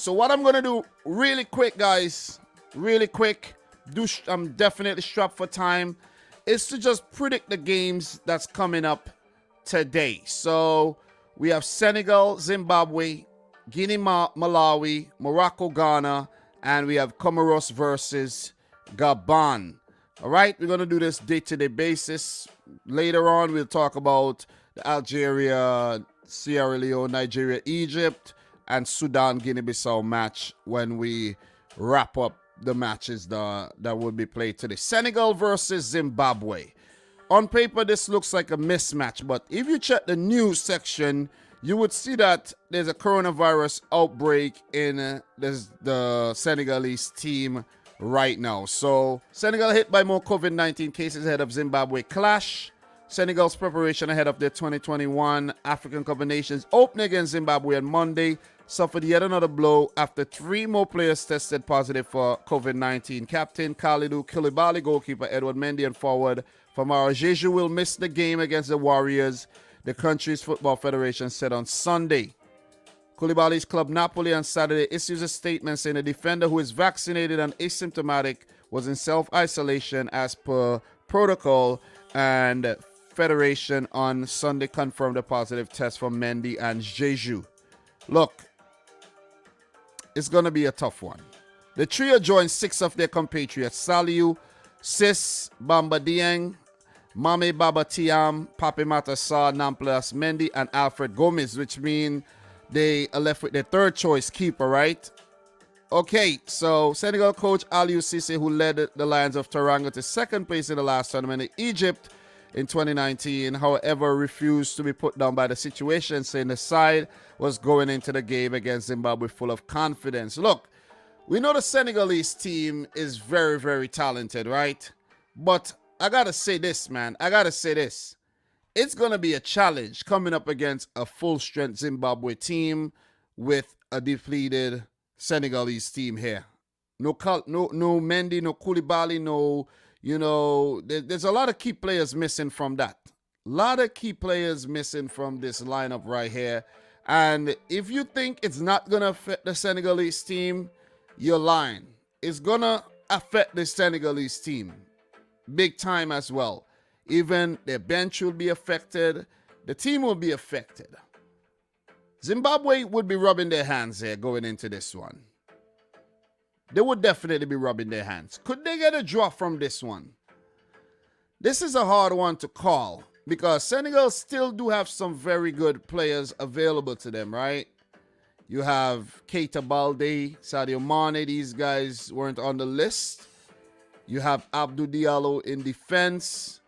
So what I'm gonna do really quick, guys, really quick. I'm definitely strapped for time. Is to just predict the games that's coming up today. So we have Senegal, Zimbabwe, Guinea, Malawi, Morocco, Ghana, and we have Comoros versus Gabon. All right, we're gonna do this day-to-day basis. Later on, we'll talk about the Algeria, Sierra Leone, Nigeria, Egypt, and Sudan, Guinea-Bissau match when we wrap up the matches that will be played today. Senegal versus Zimbabwe. On paper, this looks like a mismatch, but if you check the news section, you would see that there's a coronavirus outbreak in the Senegalese team right now. So Senegal hit by more COVID-19 cases ahead of Zimbabwe clash. Senegal's preparation ahead of their 2021 African Cup of Nations opening against Zimbabwe on Monday suffered yet another blow after 3 more players tested positive for COVID-19. Captain Kalidou Koulibaly, goalkeeper Edouard Mendy, and forward Famara Jeju will miss the game against the Warriors, the country's football federation said on Sunday. Koulibaly's club Napoli on Saturday issues a statement saying the defender, who is vaccinated and asymptomatic, was in self-isolation as per protocol, and federation on Sunday confirmed a positive test for Mendy and Jeju. Look, it's going to be a tough one. The trio joined 6 of their compatriots: Saliu, Sis, Bamba Dieng, Mame Baba Tiam, Pape Matasar, Namplas Mendy, and Alfred Gomez, which mean they are left with their third choice keeper, right? Okay, so Senegal coach Aliou Cissé, who led the Lions of Teranga to second place in the last tournament in Egypt in 2019, however, refused to be put down by the situation, saying the side was going into the game against Zimbabwe full of confidence. Look, we know the Senegalese team is very, very talented, right? But I gotta say this, man. I gotta say this. It's gonna be a challenge coming up against a full-strength Zimbabwe team with a depleted Senegalese team here. No Mendy, no Koulibaly, no, there's a lot of key players missing from that. A lot of key players missing from this lineup right here. And if you think it's not gonna affect the Senegalese team, you're lying. It's gonna affect the Senegalese team big time as well. Even their bench will be affected. The team will be affected. Zimbabwe would be rubbing their hands here going into this one. They would definitely be rubbing their hands. Could they get a draw from this one? This is a hard one to call because Senegal still do have some very good players available to them, right? You have Keita Balde, Sadio Mane. These guys weren't on the list. You have Abdou Diallo in defense.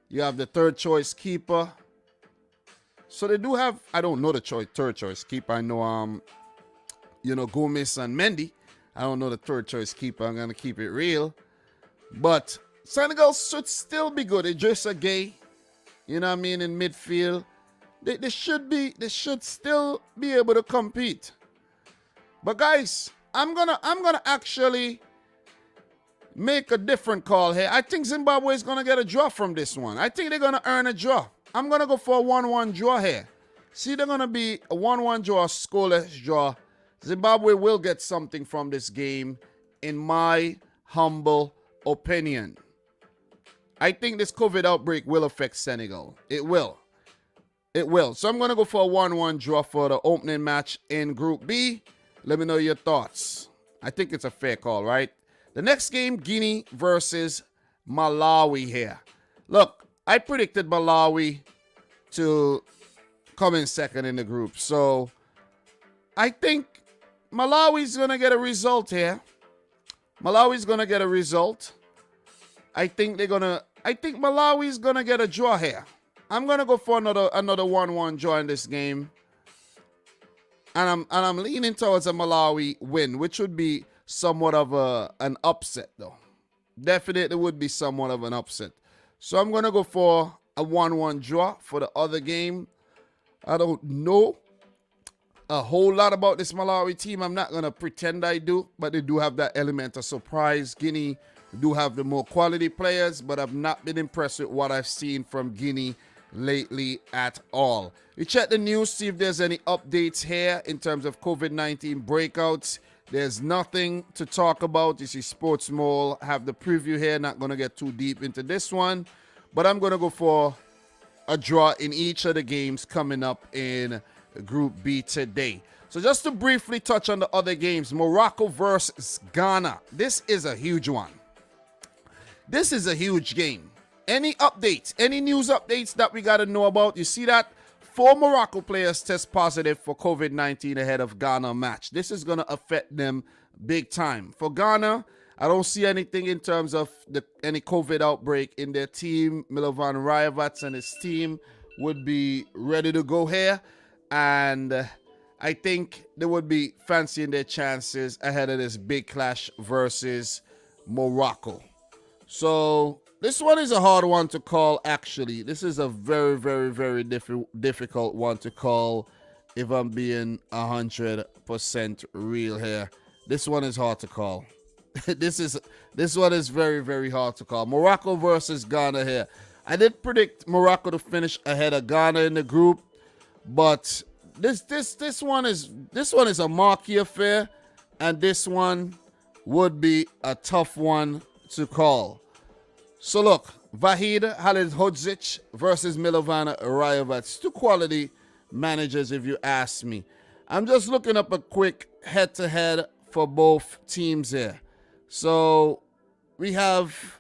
You have the third choice keeper. So they do have, I don't know the third choice keeper. I know, Gomez and Mendy. I don't know the third choice keeper. I'm going to keep it real. But Senegal should still be good. Idrissa Gueye, in midfield. They should still be able to compete. But guys, I'm gonna actually make a different call here. I think Zimbabwe is gonna get a draw from this one. I think they're gonna earn a draw. I'm gonna go for a 1-1 draw here. See, they're gonna be a 1-1 draw, scoreless draw. Zimbabwe will get something from this game, in my humble opinion. I think this COVID outbreak will affect Senegal. It will. It will. So I'm going to go for a 1-1 draw for the opening match in Group B. Let me know your thoughts. I think it's a fair call, right? The next game, Guinea versus Malawi here. Look, I predicted Malawi to come in second in the group. So I think Malawi's going to get a result here. Malawi's going to get a result. I think Malawi's going to get a draw here. I'm gonna go for another 1-1 draw in this game, and I'm leaning towards a Malawi win, which would be somewhat of an upset, though. Definitely would be somewhat of an upset. So I'm gonna go for a 1-1 draw for the other game. I don't know a whole lot about this Malawi team. I'm not gonna pretend I do, but they do have that element of surprise. Guinea do have the more quality players, but I've not been impressed with what I've seen from Guinea lately at all. We check the news, see if there's any updates here in terms of COVID-19 breakouts. There's nothing to talk about. You see Sports Mall have the preview here. Not going to get too deep into this one, but I'm going to go for a draw in each of the games coming up in Group B today. So just to briefly touch on the other games, Morocco versus Ghana. This is a huge one. This is a huge game. Any updates, any news updates that we got to know about? You see that 4 Morocco players test positive for COVID-19 ahead of Ghana match. This is going to affect them big time. For Ghana, I don't see anything in terms of any COVID outbreak in their team. Milovan Rayevats and his team would be ready to go here. And I think they would be fancying their chances ahead of this big clash versus Morocco. So this one is a hard one to call, actually. This is a very, very, very difficult one to call if I'm being 100% real here. This one is hard to call. This one is very, very hard to call. Morocco versus Ghana here. I did predict Morocco to finish ahead of Ghana in the group, but this one is a marquee affair, and this one would be a tough one to call. So look, Vahid Halilhodzic versus Milovan Rayevats. 2 quality managers, if you ask me. I'm just looking up a quick head-to-head for both teams here. So we have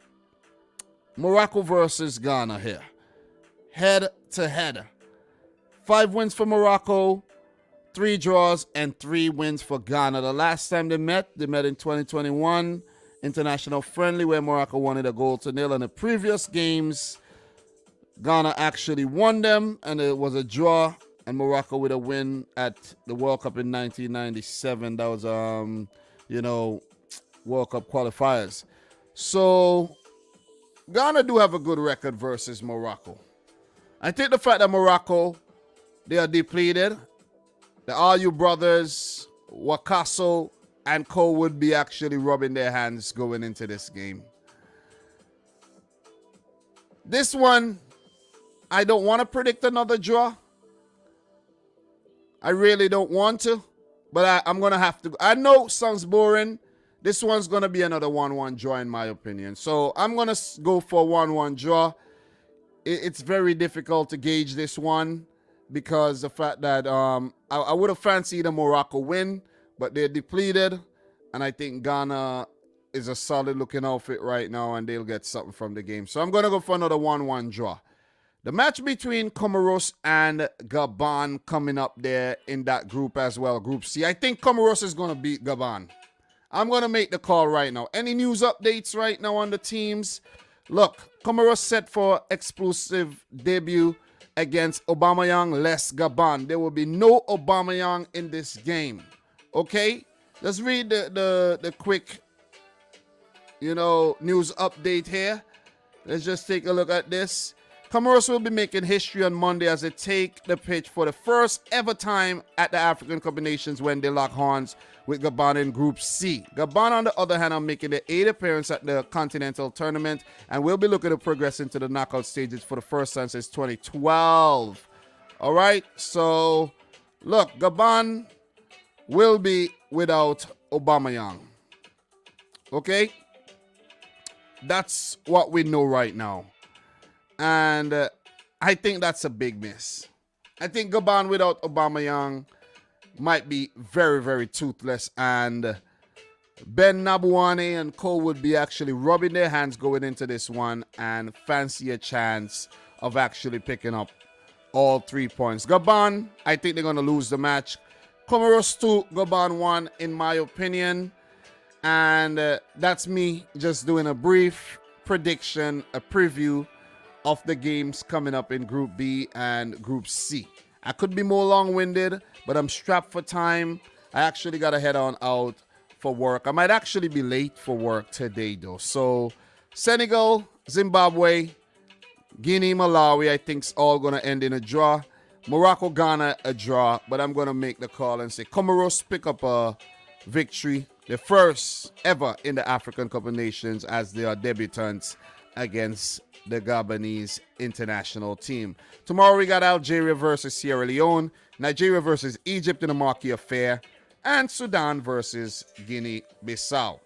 Morocco versus Ghana here. Head-to-head. 5 wins for Morocco, 3 draws, and 3 wins for Ghana. The last time they met in 2021 international friendly, where Morocco wanted a 0-0. In the previous games, Ghana actually won them, and it was a draw, and Morocco with a win at the World Cup in 1997. That was, World Cup qualifiers. So Ghana do have a good record versus Morocco. I think the fact that Morocco, they are depleted, the Ayew brothers, Wakaso, and Co would be actually rubbing their hands going into this game. This one, I don't want to predict another draw. I really don't want to, but I'm going to have to. I know it sounds boring. This one's going to be another 1-1 draw in my opinion. So I'm going to go for 1-1 draw. It's very difficult to gauge this one because the fact that I would have fancied a Morocco win, but they're depleted, and I think Ghana is a solid-looking outfit right now, and they'll get something from the game. So I'm going to go for another 1-1 draw. The match between Comoros and Gabon coming up there in that group as well, Group C. I think Comoros is going to beat Gabon. I'm going to make the call right now. Any news updates right now on the teams? Look, Comoros set for explosive debut against Aubameyang less Gabon. There will be no Aubameyang in this game. Okay, let's read the quick, news update here. Let's just take a look at this. Comoros will be making history on Monday as they take the pitch for the first ever time at the African Cup of Nations when they lock horns with Gabon in Group C. Gabon, on the other hand, are making their 8th appearance at the Continental Tournament and will be looking to progress into the knockout stages for the first time since 2012. All right, so look, Gabon will be without Aubameyang. Okay? That's what we know right now. And I think that's a big miss. I think Gabon without Aubameyang might be very, very toothless. And Ben Nabuane and Co would be actually rubbing their hands going into this one and fancy a chance of actually picking up all 3 points. Gabon, I think they're going to lose the match. Comoros 2, Gabon 1, in my opinion. And that's me just doing a brief prediction, a preview of the games coming up in Group B and Group C. I could be more long-winded, but I'm strapped for time. I actually got to head on out for work. I might actually be late for work today, though. So Senegal, Zimbabwe, Guinea, Malawi, I think it's all going to end in a draw. Morocco, Ghana, a draw. But I'm going to make the call and say Comoros pick up a victory. The first ever in the African Cup of Nations as they are debutants against the Gabonese international team. Tomorrow we got Algeria versus Sierra Leone, Nigeria versus Egypt in a marquee affair, and Sudan versus Guinea-Bissau.